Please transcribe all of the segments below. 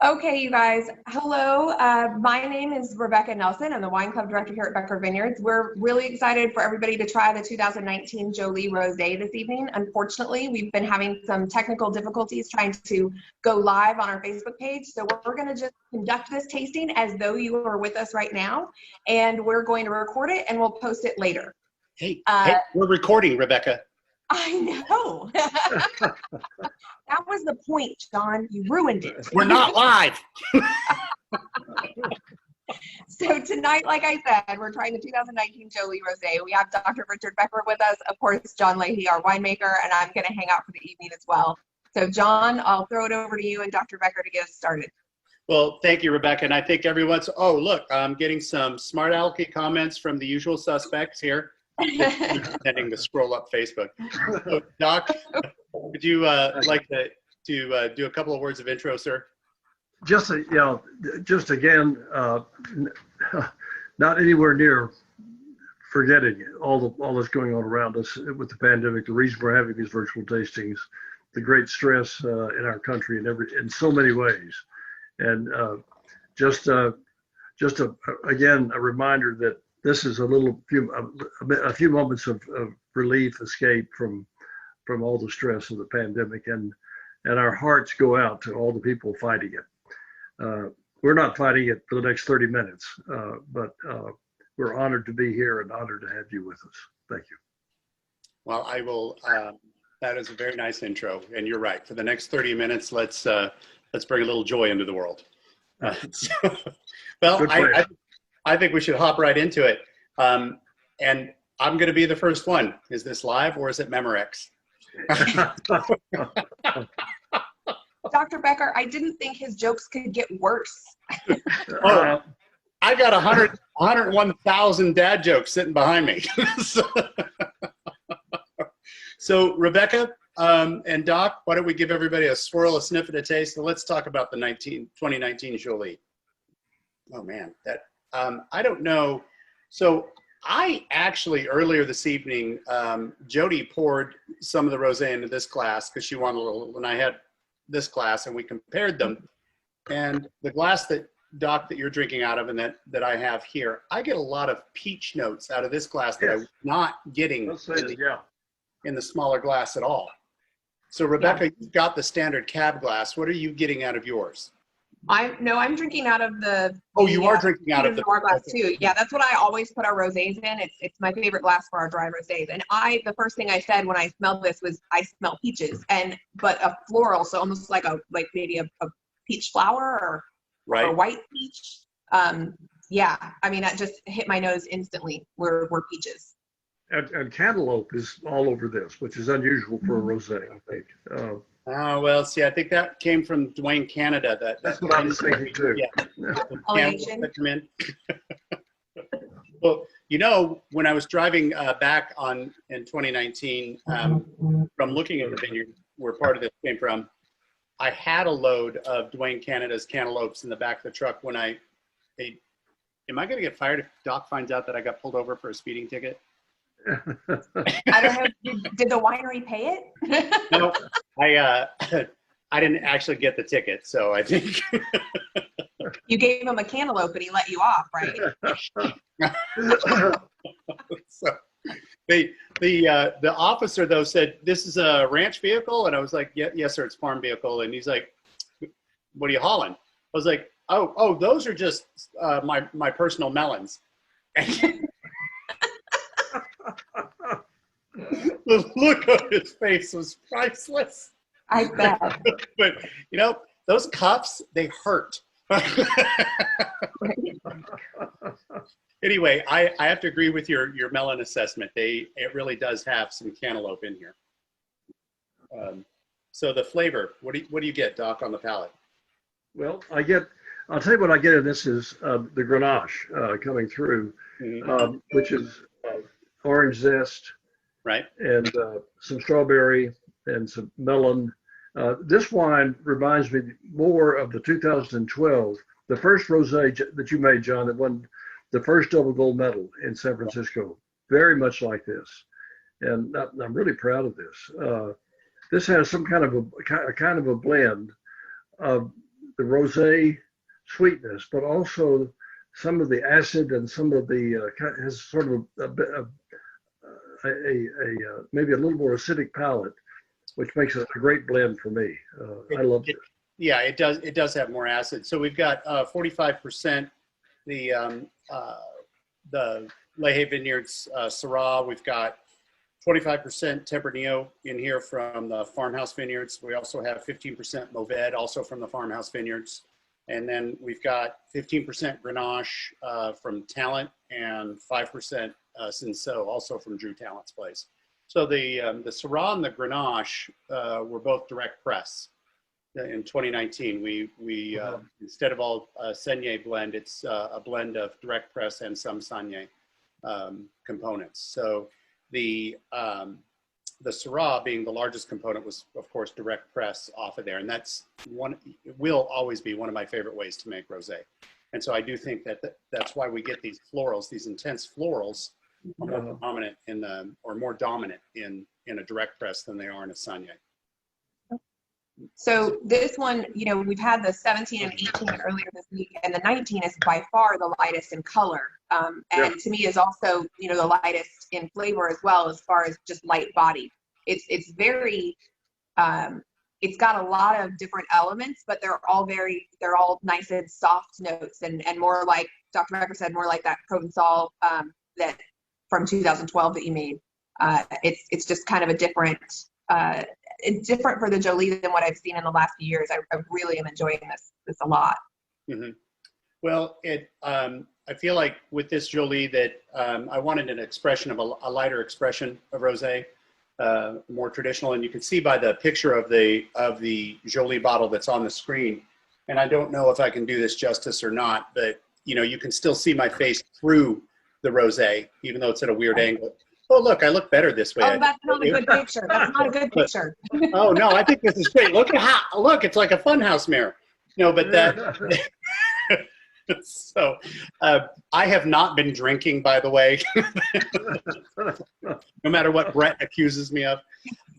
Okay, you guys. Hello. My name is Rebecca Nelson. I'm the wine club director here at Becker Vineyards. We're really excited for everybody to try the 2019 Jolie Rosé this evening. Unfortunately, we've been having some technical difficulties trying to go live on our Facebook page. So we're going to just conduct this tasting as though you are with us right now. And we're going to record it and we'll post it later. Hey, we're recording, Rebecca. I know. That was the point, Jon. You ruined it. We're not live. So tonight, like I said, we're trying the 2019 Jolie Rosé. We have Dr. Richard Becker with us, of course, Jon Leahy, our winemaker, and I'm going to hang out for the evening as well. So Jon, I'll throw it over to you and Dr. Becker to get us started. Well, thank you, Rebecca. And I think everyone's, oh, look, I'm getting some smart alecky comments from the usual suspects here. Pretending to scroll up Facebook. So, Doc, would you like to do a couple of words of intro, sir? Just again, not anywhere near forgetting all that's going on around us with the pandemic. The reason we're having these virtual tastings, the great stress in our country in so many ways, and again a reminder that this is a few moments of relief, escape from all the stress of the pandemic, and our hearts go out to all the people fighting it. We're not fighting it for the next 30 minutes, but we're honored to be here and honored to have you with us. Thank you. Well, I will. That is a very nice intro, and you're right. For the next 30 minutes, let's bring a little joy into the world. Well, I think we should hop right into it. And I'm going to be the first one. Is this live or is it Memorex? Dr. Becker, I didn't think his jokes could get worse. Oh, I got 101,000 dad jokes sitting behind me. So Rebecca and Doc, why don't we give everybody a swirl, a sniff, and a taste? So let's talk about the 2019 Jolie. Oh man, I don't know. So I actually, earlier this evening, Jody poured some of the rosé into this glass because she wanted a little, and I had this glass and we compared them. And the glass that, Doc, that you're drinking out of and that I have here, I get a lot of peach notes out of this glass that I'm not getting in the smaller glass at all. So Rebecca, you've got the standard cab glass. What are you getting out of yours? I'm drinking out of the. Oh, you are drinking out of the glass too. Yeah, that's what I always put our rosés in. It's my favorite glass for our dry rosés. And the first thing I said when I smelled this was I smell peaches, but a floral, so almost like maybe a peach flower or white peach. Yeah, I mean that just hit my nose instantly. We're peaches. And cantaloupe is all over this, which is unusual for a rosé, I think. Well, see, I think that came from Dwayne Canada. That's what I was thinking too. Yeah. That come in. Well, you know, when I was driving back in 2019, from looking at the vineyard where part of this came from, I had a load of Dwayne Canada's cantaloupes in the back of the truck when am I going to get fired if Doc finds out that I got pulled over for a speeding ticket? I don't know. Did the winery pay it? No, I didn't actually get the ticket, so I think you gave him a cantaloupe and he let you off, right? So the officer though said, "This is a ranch vehicle," and I was like, "Yes, sir, it's farm vehicle." And he's like, "What are you hauling?" I was like, "Oh, those are just my personal melons." The look on his face was priceless. I bet. But, you know, those cuffs, they hurt. Anyway, I have to agree with your melon assessment. It really does have some cantaloupe in here. So the flavor, what do you get, Doc, on the palate? Well, I'll tell you what I get in this is the Grenache coming through, which is orange zest, right, and some strawberry and some melon. This wine reminds me more of the 2012, the first rosé that you made, Jon, that won the first double gold medal in San Francisco. Very much like this, and I'm really proud of this. This has some kind of a blend of the rosé sweetness, but also some of the acid and some of the has sort of a bit of maybe a little more acidic palate, which makes it a great blend for me. I love it. Yeah, it does. It does have more acid. So we've got 45% the Leahy Vineyards Syrah. We've got 25% Tempranillo in here from the Farmhouse Vineyards. We also have 15% Mourvèdre, also from the Farmhouse Vineyards. And then we've got 15% Grenache from Talent and 5% Cinsault, also from Drew Talent's place. So the Syrah and the Grenache were both direct press. In 2019, we instead of all Saignée blend, it's a blend of direct press and some Saignée components. So the Syrah, being the largest component, was of course direct press off of there, and that's one. It will always be one of my favorite ways to make rosé. And so I do think that that's why we get these florals, these intense florals, are more prominent in the, or more dominant in a direct press than they are in a Saignée. So this one, you know, we've had the 17 and 18 earlier this week, and the 19 is by far the lightest in color, and to me is also, you know, the lightest in flavor as well, as far as just light body. It's very, it's got a lot of different elements, but they're all nice and soft notes, and more like Dr. Becker said, more like that Provençal that from 2012 that you made. It's just kind of a different. It's different for the Jolie than what I've seen in the last few years. I really am enjoying this a lot. Mm-hmm. Well, I feel like with this Jolie that I wanted an expression of a lighter expression of rosé, more traditional, and you can see by the picture of the Jolie bottle that's on the screen. And I don't know if I can do this justice or not, but you know, you can still see my face through the rosé, even though it's at a weird angle. Oh, look, I look better this way. Oh, that's not a good picture. That's not a good picture. Oh, no, I think this is great. Look, it's like a funhouse mirror. No, but that, so I have not been drinking, by the way, no matter what Brett accuses me of.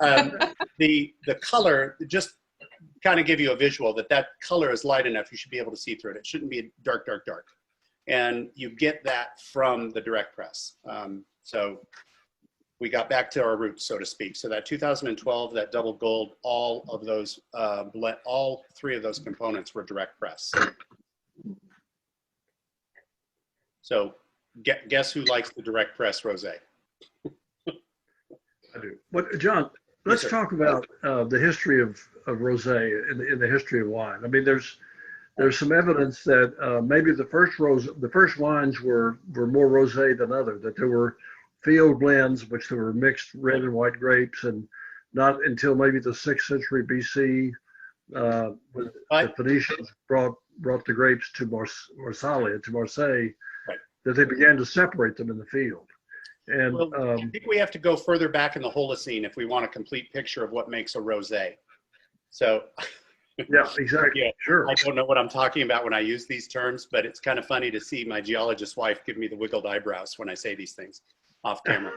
The color, just kind of give you a visual that color is light enough, you should be able to see through it. It shouldn't be dark, dark, dark. And you get that from the direct press. So we got back to our roots, so to speak. So that 2012, that double gold, all of those, all three of those components were direct press. So guess who likes the direct press rosé? I do. But John, let's talk about the history of rosé in the history of wine. I mean, there's some evidence that maybe the first wines were more rosé than other, that there were field blends, which there were mixed red and white grapes, and not until maybe the 6th century BC, when the Phoenicians brought the grapes to Marseille, right, that they began to separate them in the field. And I think we have to go further back in the Holocene if we want a complete picture of what makes a rosé. So yeah, exactly. Yeah, sure. I don't know what I'm talking about when I use these terms, but it's kind of funny to see my geologist wife give me the wiggled eyebrows when I say these things off camera.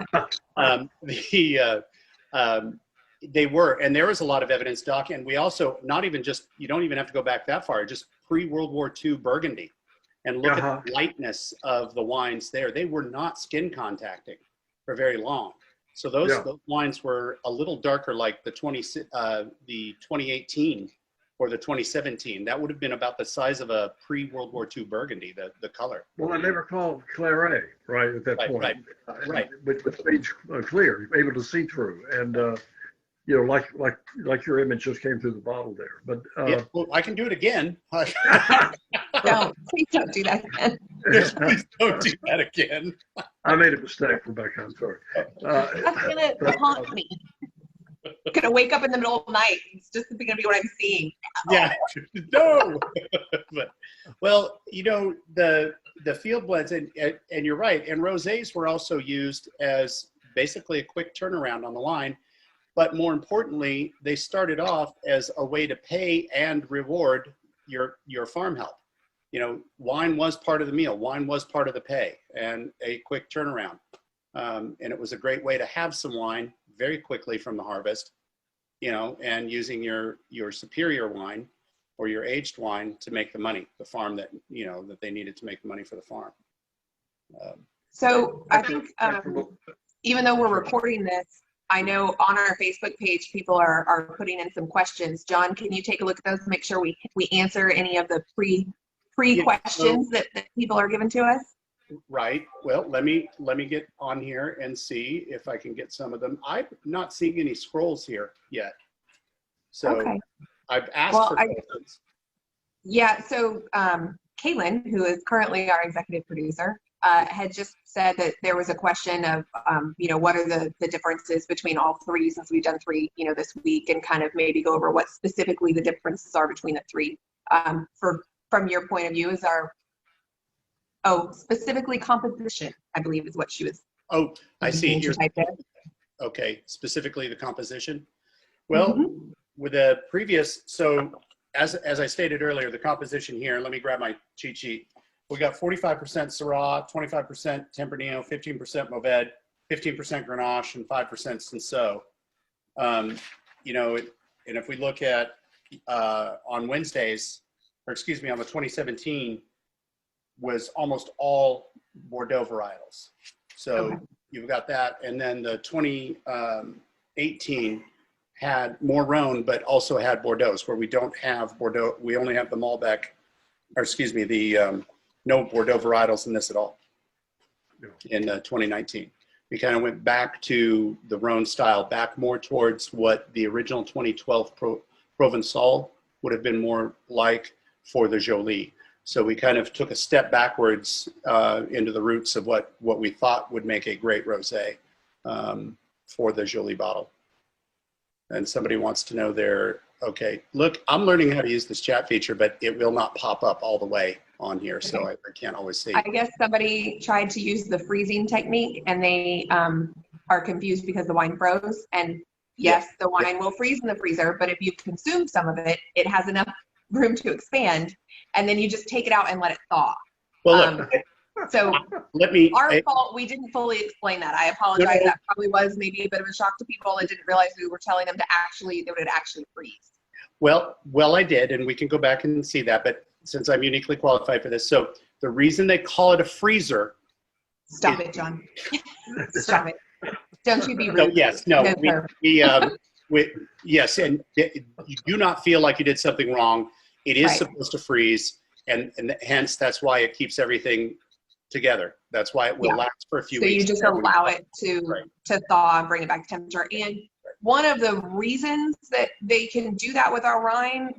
They were, and there was a lot of evidence, Doc, and we also, not even just, you don't even have to go back that far, just pre-World War II Burgundy, and look at the lightness of the wines there. They were not skin contacting for very long. So those wines were a little darker, like the 2018 or the 2017. That would have been about the size of a pre-World War II Burgundy, the color. Well, I never called Claret, right, at that point. Right. Which made clear, able to see through. And, you know, like your image just came through the bottle there. But yeah, well, I can do it again. Please don't do that again. Please don't do that again. I made a mistake, Rebecca. I'm sorry. That's gonna haunt me. I'm gonna wake up in the middle of the night. It's just gonna be what I'm seeing. Yeah, no. But, well, you know, the field blends, and you're right. And rosés were also used as basically a quick turnaround on the line. But more importantly, they started off as a way to pay and reward your farm help. You know, wine was part of the meal. Wine was part of the pay and a quick turnaround. And it was a great way to have some wine very quickly from the harvest, you know, and using your superior wine or your aged wine to make the money, the farm that, that they needed to make the money for the farm. So I think even though we're recording this, I know on our Facebook page, people are putting in some questions. John, can you take a look at those and make sure we answer any of the pre-questions that people are giving to us? Right. Well, let me get on here and see if I can get some of them. I'm not seeing any scrolls here yet. So okay. I've asked for questions. Yeah, so Caitlin, who is currently our executive producer, had just said that there was a question of, what are the differences between all three, since we've done three, this week, and kind of maybe go over what specifically the differences are between the three. From your point of view, is specifically composition, I believe is what she was. Oh, I see. Here's, okay, specifically the composition. Well, with the previous, so as I stated earlier, the composition here, let me grab my cheat sheet. We got 45% Syrah, 25% Tempranillo, 15% Mourvèdre, 15% Grenache, and 5% Cinsault. And if we look at on Wednesdays, or excuse me, on the 2017 was almost all Bordeaux varietals. So you've got that, and then the 2018 had more Rhone, but also had Bordeaux, where we don't have Bordeaux. We only have the Malbec, or excuse me, the no Bordeaux varietals in this at all. In 2019, we kind of went back to the Rhone style, back more towards what the original 2012 Provençal would have been more like for the Jolie. So we kind of took a step backwards into the roots of what we thought would make a great rosé for the Jolie bottle. And somebody wants to know okay, look, I'm learning how to use this chat feature, but it will not pop up all the way on here, so I can't always see. I guess somebody tried to use the freezing technique, and they are confused because the wine froze. And yes, the wine will freeze in the freezer, but if you consume some of it, it has enough room to expand, and then you just take it out and let it thaw. Well, look, so our fault, we didn't fully explain that. I apologize. That probably was maybe a bit of a shock to people that didn't realize we were telling them they would actually freeze. Well, I did, and we can go back and see that, but since I'm uniquely qualified for this, so the reason they call it a freezer. Stop it, John. Stop it. Don't you be rude. No, yes, no, yes, and you do not feel like you did something wrong. It is supposed to freeze, and hence that's why it keeps everything together. That's why it will last for a few weeks. So you just allow it to thaw and bring it back to temperature. And one of the reasons that they can do that with our wine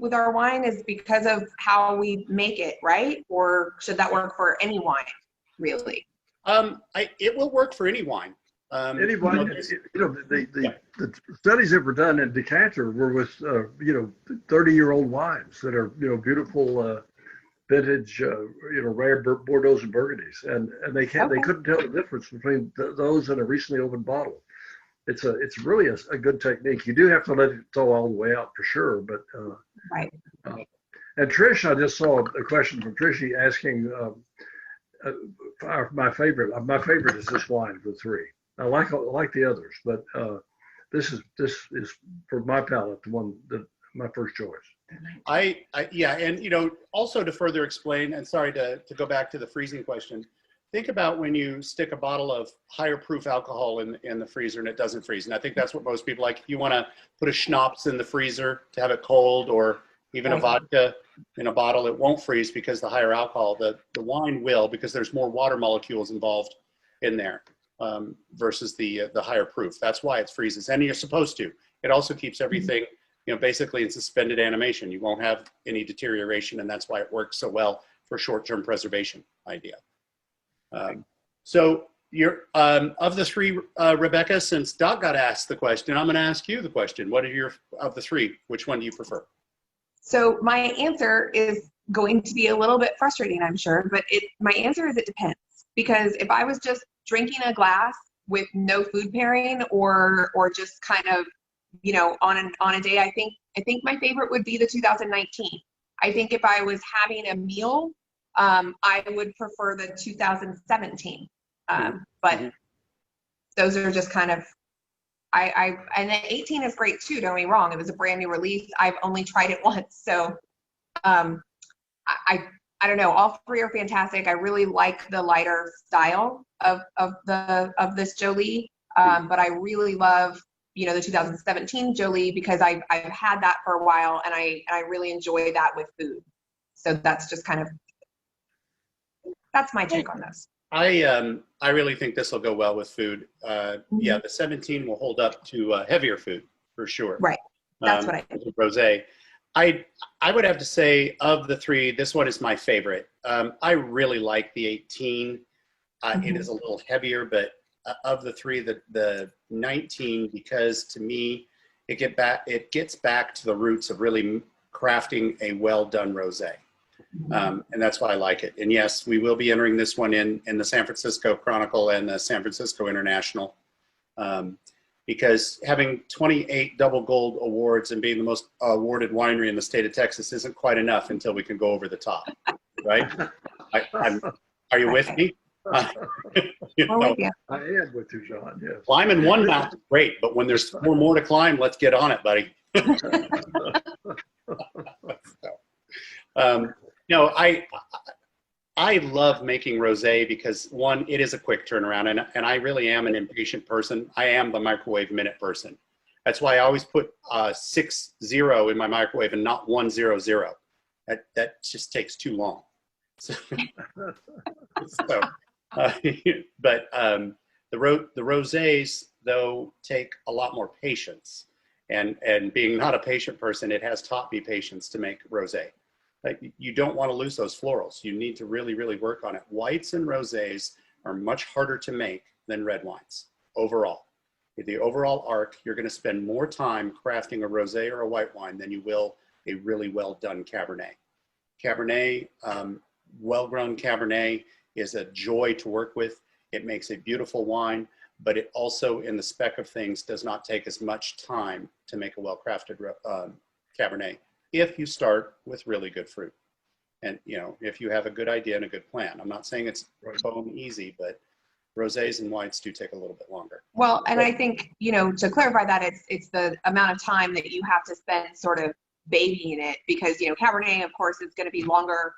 is because of how we make it, right? Or should that work for any wine, really? It will work for any wine. Any wine, the studies that were done in decanter were with 30-year-old wines that are beautiful vintage rare Bordeaux and Burgundies, and they couldn't tell the difference between those and a recently opened bottle. It's really a good technique. You do have to let it thaw all the way out for sure, but right. And Trish, I just saw a question from Trish asking my favorite is this wine of the three. I like the others, but this is for my palate the one that my first choice. And also to further explain, and sorry to go back to the freezing question, think about when you stick a bottle of higher proof alcohol in the freezer and it doesn't freeze. And I think that's what most people like. If you want to put a schnapps in the freezer to have it cold, or even a vodka in a bottle, it won't freeze because the higher alcohol, the wine will, because there's more water molecules involved in there. Versus the higher proof. That's why it freezes, and you're supposed to. It also keeps everything, basically in suspended animation. You won't have any deterioration, and that's why it works so well for short-term preservation idea. So you're of the three, Rebecca. Since Doc got asked the question, I'm going to ask you the question. What are of the three? Which one do you prefer? So my answer is going to be a little bit frustrating, I'm sure, but my answer is it depends. Because if I was just drinking a glass with no food pairing, or just kind of, on a day, I think my favorite would be the 2019. I think if I was having a meal, I would prefer the 2017. But those are just kind of, and the 18 is great too, don't get me wrong. It was a brand new release. I've only tried it once, so I don't know, all three are fantastic. I really like the lighter style of this Jolie, but I really love, you know, the 2017 Jolie because I've had that for a while, and I really enjoy that with food. So that's just kind of, that's my take on this. I really think this will go well with food. Yeah, the 17 will hold up to heavier food for sure. Right. That's what I think. Rosé. I would have to say of the three, this one is my favorite. I really like the 18. It is a little heavier, but of the three, the 19, because to me, it gets back to the roots of really crafting a well done rosé. And that's why I like it. And yes, we will be entering this one in the San Francisco Chronicle and the San Francisco International. Because having 28 double gold awards and being the most awarded winery in the state of Texas isn't quite enough until we can go over the top, right? Are you with me? You know, I am with you, John. Yes. Climbing one mountain, great, but when there's 4 more to climb, let's get on it, buddy. No, I love making rosé because one, it is a quick turnaround, and I really am an impatient person. I am the microwave minute person. That's why I always put 6-0 in my microwave and not 1-0-0. That just takes too long. So, but the rosés though take a lot more patience, and being not a patient person, it has taught me patience to make rosé. Like, you don't want to lose those florals. You need to really, really work on it. Whites and rosés are much harder to make than red wines overall. In the overall arc, you're going to spend more time crafting a rosé or a white wine than you will a really well done Cabernet. Cabernet, well-grown Cabernet is a joy to work with. It makes a beautiful wine, but it also, in the spec of things, does not take as much time to make a well-crafted Cabernet, if you start with really good fruit. And, you know, if you have a good idea and a good plan. I'm not saying it's bone easy, but rosés and whites do take a little bit longer. Well, and I think, you know, to clarify that, it's the amount of time that you have to spend sort of babying it, because, you know, Cabernet, of course, is going to be longer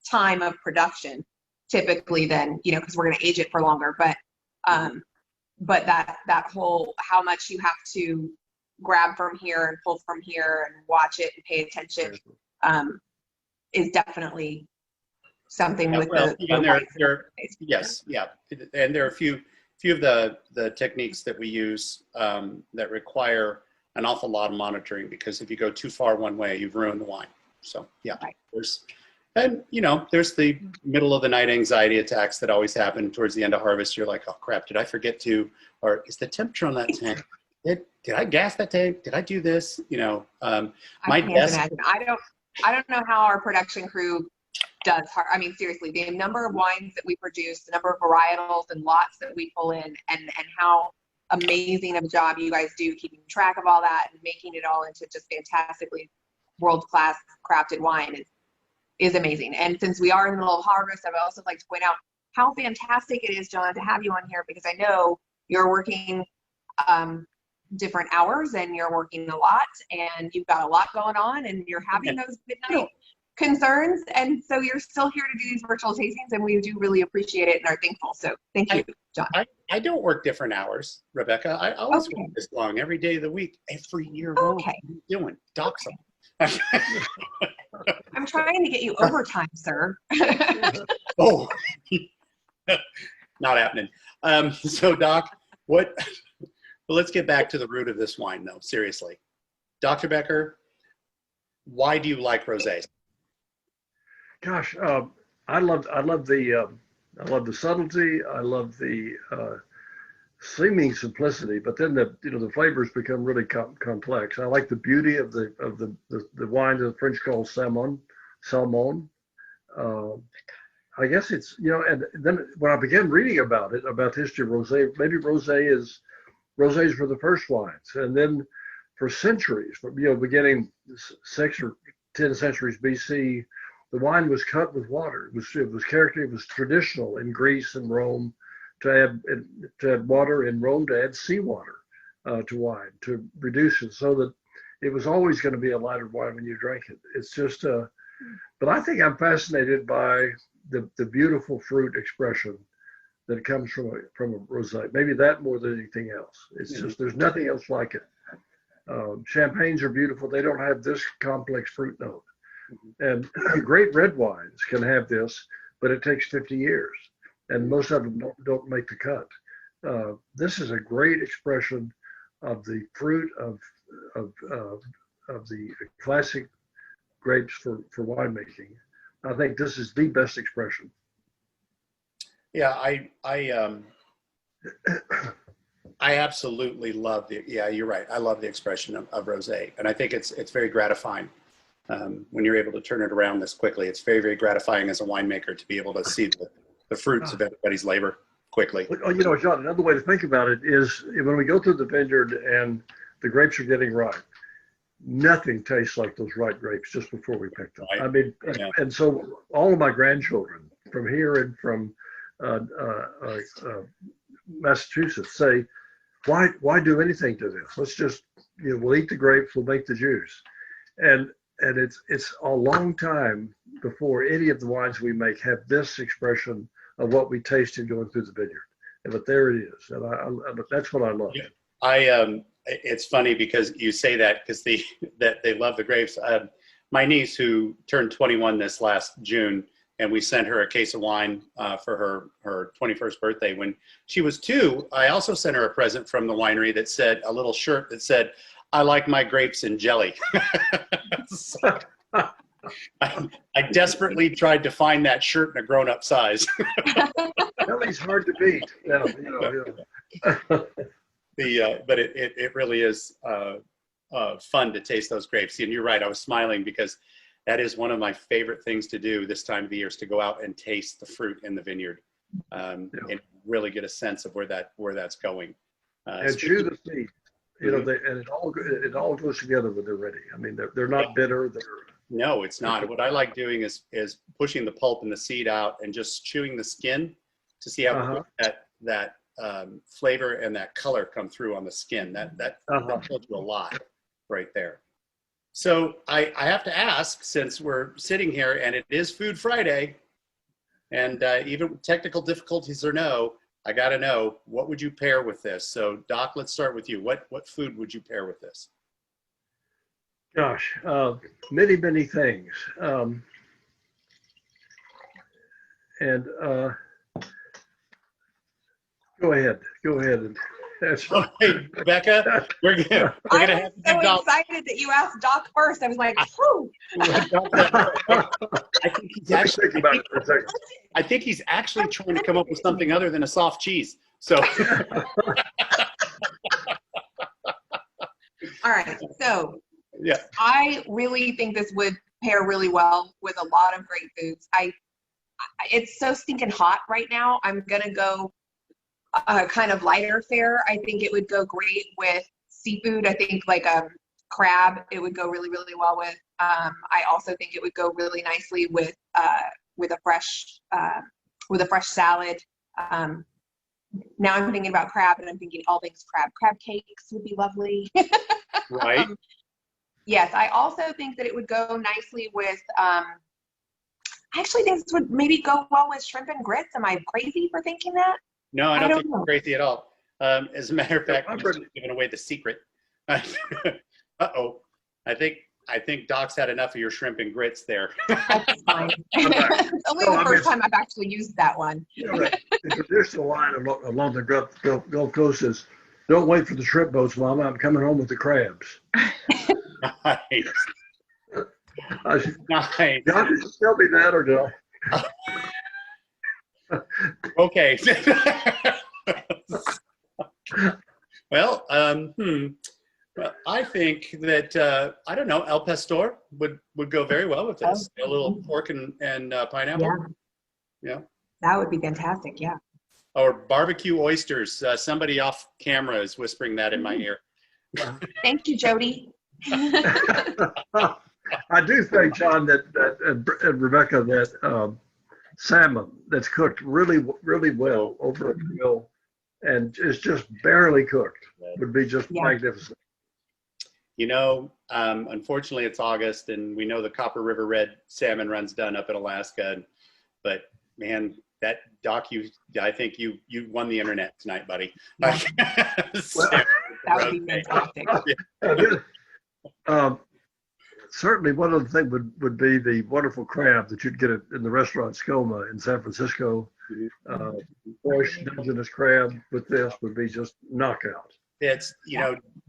time of production typically than, you know, because we're going to age it for longer. But that whole, how much you have to grab from here and pull from here and watch it and pay attention is definitely something with yes, yeah, and there are a few of the techniques that we use that require an awful lot of monitoring, because if you go too far one way, you've ruined the wine. So yeah, and you know, there's the middle of the night anxiety attacks that always happen towards the end of harvest. You're like, oh crap, did I forget to, or is the temperature on that tank? Did I gas that tank? Did I do this? You know, I can't imagine. I don't know how our production crew does. I mean, seriously, the number of wines that we produce, the number of varietals and lots that we pull in, and how amazing of a job you guys do keeping track of all that and making it all into just fantastically world-class crafted wine is amazing. And since we are in the middle of harvest, I would also like to point out how fantastic it is, John, to have you on here, because I know you're working different hours and you're working a lot and you've got a lot going on and you're having those midnight concerns, and so you're still here to do these virtual tastings, and we do really appreciate it and are thankful. So thank you, John. I don't work different hours, Rebecca. I always work this long, every day of the week, every year. Okay. What are you doing? Dox them. I'm trying to get you overtime, sir. Oh, not happening. So Doc, what? Well, let's get back to the root of this wine, though. Seriously, Dr. Becker, why do you like rosés? Gosh, I love the subtlety. I love the seeming simplicity, but then the flavors become really complex. I like the beauty of the wine that the French call salmon. I guess it's, you know, and then when I began reading about it, about the history of rosé, maybe rosés were the first wines, and then for centuries, beginning 6 or 10 centuries BC, the wine was cut with water. It was traditional in Greece and Rome to add water, in Rome to add seawater to wine to reduce it, so that it was always going to be a lighter wine when you drank it. It's just but I think I'm fascinated by the beautiful fruit expression that comes from a rosé. Maybe that more than anything else. It's just there's nothing else like it. Champagnes are beautiful. They don't have this complex fruit note. And great red wines can have this, but it takes 50 years, and most of them don't make the cut. This is a great expression of the fruit of the classic grapes for winemaking. I think this is the best expression. Yeah, I absolutely love yeah, you're right. I love the expression of rosé, and I think it's very gratifying when you're able to turn it around this quickly. It's very, very gratifying as a winemaker to be able to see the fruits of everybody's labor quickly. Oh, John, another way to think about it is when we go through the vineyard and the grapes are getting ripe, nothing tastes like those ripe grapes just before we pick them. Right. I mean, yeah. And so all of my grandchildren from here and from Massachusetts say, why do anything to this? Let's just, we'll eat the grapes, we'll make the juice. And it's a long time before any of the wines we make have this expression of what we tasted going through the vineyard. But there it is, and but that's what I love. Yeah. It's funny because you say that because that they love the grapes. My niece, who turned 21 this last June, and we sent her a case of wine for her 21st birthday. When she was 2, I also sent her a present from the winery that said, a little shirt that said, "I like my grapes in jelly." So, I desperately tried to find that shirt in a grown-up size. Jelly's hard to beat. Yeah. But it really is fun to taste those grapes. And you're right, I was smiling because that is one of my favorite things to do this time of the year, is to go out and taste the fruit in the vineyard and really get a sense of where that's going. And chew the seed. And it all goes together when they're ready. I mean, they're not bitter. No, it's not. What I like doing is pushing the pulp and the seed out and just chewing the skin to see how that flavor and that color come through on the skin. That tells you a lot right there. So I have to ask, since we're sitting here and it is Food Friday, and even with technical difficulties or no, I got to know, what would you pair with this? So Doc, let's start with you. What food would you pair with this? Gosh, many things. Go ahead. And that's right. Hey, Becca, we're gonna have to give Doc. I'm so excited that you asked Doc first. I was like, whew. I think he's actually trying to come up with something other than a soft cheese. So. All right. So. Yeah. I really think this would pair really well with a lot of great foods. It's so stinking hot right now. I'm gonna go kind of lighter fare. I think it would go great with seafood. I think like crab, it would go really, really well with. I also think it would go really nicely with a fresh salad. Now I'm thinking about crab, and I'm thinking all things crab. Crab cakes would be lovely. Right. Yes, I also think that it would go nicely with, I actually think this would maybe go well with shrimp and grits. Am I crazy for thinking that? No, I don't think you're crazy at all. As a matter of fact, I'm just giving away the secret. Uh-oh. I think Doc's had enough of your shrimp and grits there. That's fine. It's only the first time I've actually used that one. The traditional line along the Gulf Coast is, "Don't wait for the shrimp boats, Mama. I'm coming home with the crabs." Nice. Nice. God, did you tell me that or did I? Okay. Well, I think that I don't know, El Pastor would go very well with this. A little pork and pineapple. Yeah. That would be fantastic. Yeah. Or barbecue oysters. Somebody off camera is whispering that in my ear. Thank you, Jody. I do think, John, that and Rebecca, that salmon that's cooked really, really well over a grill and is just barely cooked would be just magnificent. Unfortunately, it's August, and we know the Copper River red salmon run's done up in Alaska. But man, that Doc, I think you won the internet tonight, buddy. Yeah. That would be fantastic. Certainly, one of the things would be the wonderful crab that you'd get in the restaurant Skoma in San Francisco. Fresh Dungeness crab with this would be just knockout. It's,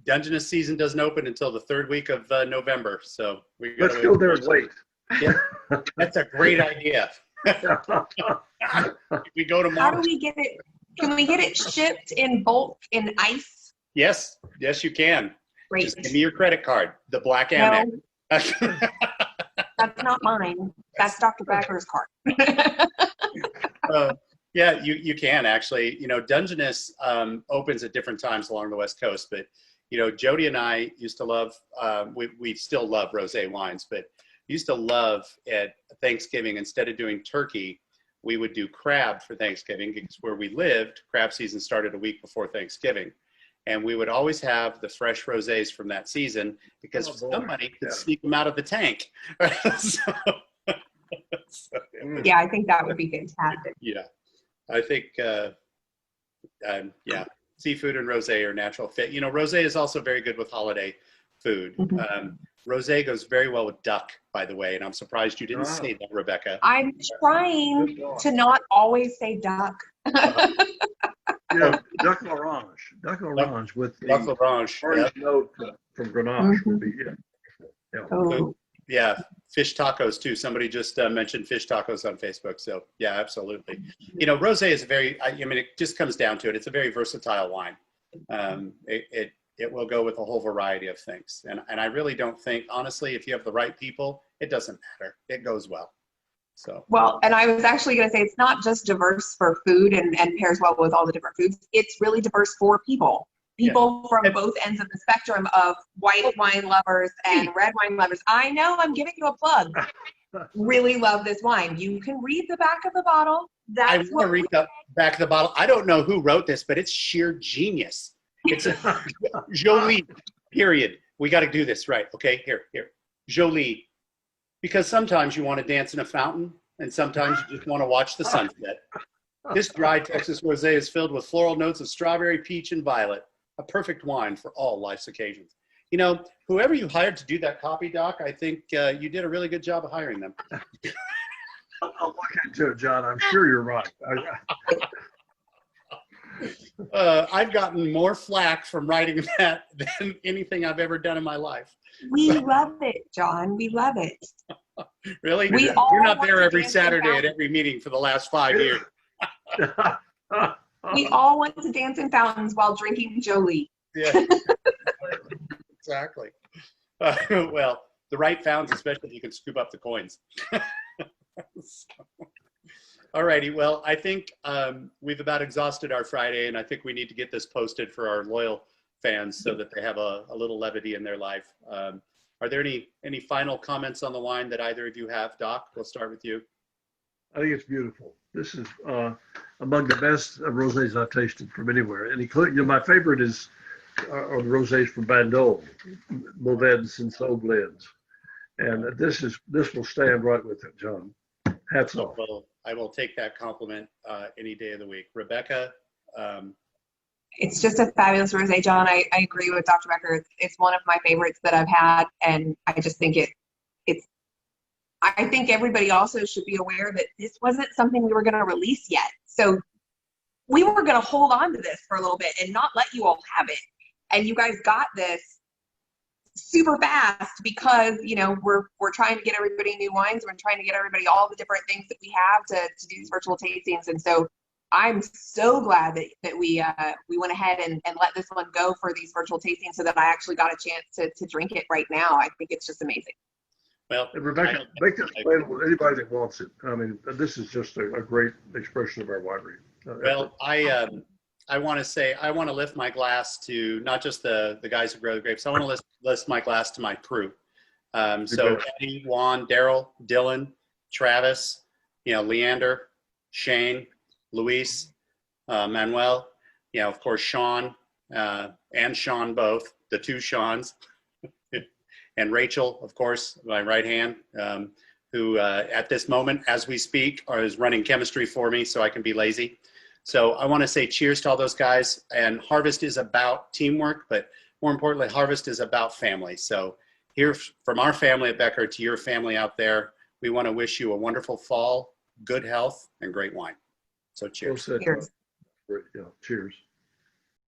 Dungeness season doesn't open until the third week of November. So let's go there and wait. Yeah, that's a great idea. We go tomorrow. How do we get it? Can we get it shipped in bulk in ice? Yes, you can. Great. Just give me your credit card, the black Amex. No, that's not mine. That's Dr. Becker's card. Yeah, you can actually. Dungeness opens at different times along the West Coast, but Jody and I used to love. We still love rosé wines, but used to love at Thanksgiving, instead of doing turkey, we would do crab for Thanksgiving, because where we lived, crab season started a week before Thanksgiving. And we would always have the fresh rosés from that season, because somebody could sneak them out of the tank. Yeah, I think that would be fantastic. Yeah, I think, seafood and rosé are natural fit. Rosé is also very good with holiday food. Rosé goes very well with duck, by the way, and I'm surprised you didn't say that, Rebecca. I'm trying to not always say duck. Duck orange with the duck orange note from Grenache would be Yeah, fish tacos too. Somebody just mentioned fish tacos on Facebook. So yeah, absolutely. Rosé is it just comes down to it. It's a very versatile wine. It will go with a whole variety of things. And I really don't think, honestly, if you have the right people, it doesn't matter. It goes well. So. Well, and I was actually going to say, it's not just diverse for food and pairs well with all the different foods. It's really diverse for people. People from both ends of the spectrum of white wine lovers and red wine lovers. I know, I'm giving you a plug. Really love this wine. You can read the back of the bottle. I want to read the back of the bottle. I don't know who wrote this, but it's sheer genius. It's a Jolie, period. We got to do this right. Okay, here. Jolie. Because sometimes you want to dance in a fountain, and sometimes you just want to watch the sunset. This dry Texas rosé is filled with floral notes of strawberry, peach, and violet. A perfect wine for all life's occasions. Whoever you hired to do that copy, Doc, I think you did a really good job of hiring them. I'll look into it, John. I'm sure you're right. I've gotten more flack from writing that than anything I've ever done in my life. We love it, John. We love it. Really? You're not there every Saturday at every meeting for the last 5 years. We all went to dance in fountains while drinking Jolie. Yeah, exactly. Well, the right fountains, especially if you can scoop up the coins. All righty. Well, I think we've about exhausted our Friday, and I think we need to get this posted for our loyal fans so that they have a little levity in their life. Are there any final comments on the wine that either of you have? Doc, we'll start with you. I think it's beautiful. This is among the best rosés I've tasted from anywhere. And including, my favorite are the rosés from Bandol, Mauvais and Saublins. And this will stand right with it, John. Hats off. Well, I will take that compliment any day of the week. Rebecca? It's just a fabulous rosé, John. I agree with Dr. Becker. It's one of my favorites that I've had, and I just think I think everybody also should be aware that this wasn't something we were going to release yet. So we were going to hold on to this for a little bit and not let you all have it. And you guys got this super fast because, we're trying to get everybody new wines. We're trying to get everybody all the different things that we have to do these virtual tastings. And so I'm so glad that we went ahead and let this one go for these virtual tastings so that I actually got a chance to drink it right now. I think it's just amazing. Well, Rebecca, make this available to anybody that wants it. I mean, this is just a great expression of our winery. Well, I want to say, I want to lift my glass to not just the guys who grow the grapes. I want to lift my glass to my crew. So Eddie, Juan, Daryl, Dylan, Travis, Leander, Shane, Luis, Manuel, of course, Sean, and Sean both, the two Seans. and Rachel, of course, my right hand, who at this moment, as we speak, is running chemistry for me so I can be lazy. So I want to say cheers to all those guys. And Harvest is about teamwork, but more importantly, Harvest is about family. So here from our family at Becker to your family out there, we want to wish you a wonderful fall, good health, and great wine. So cheers. Well said. Cheers. Yeah, cheers.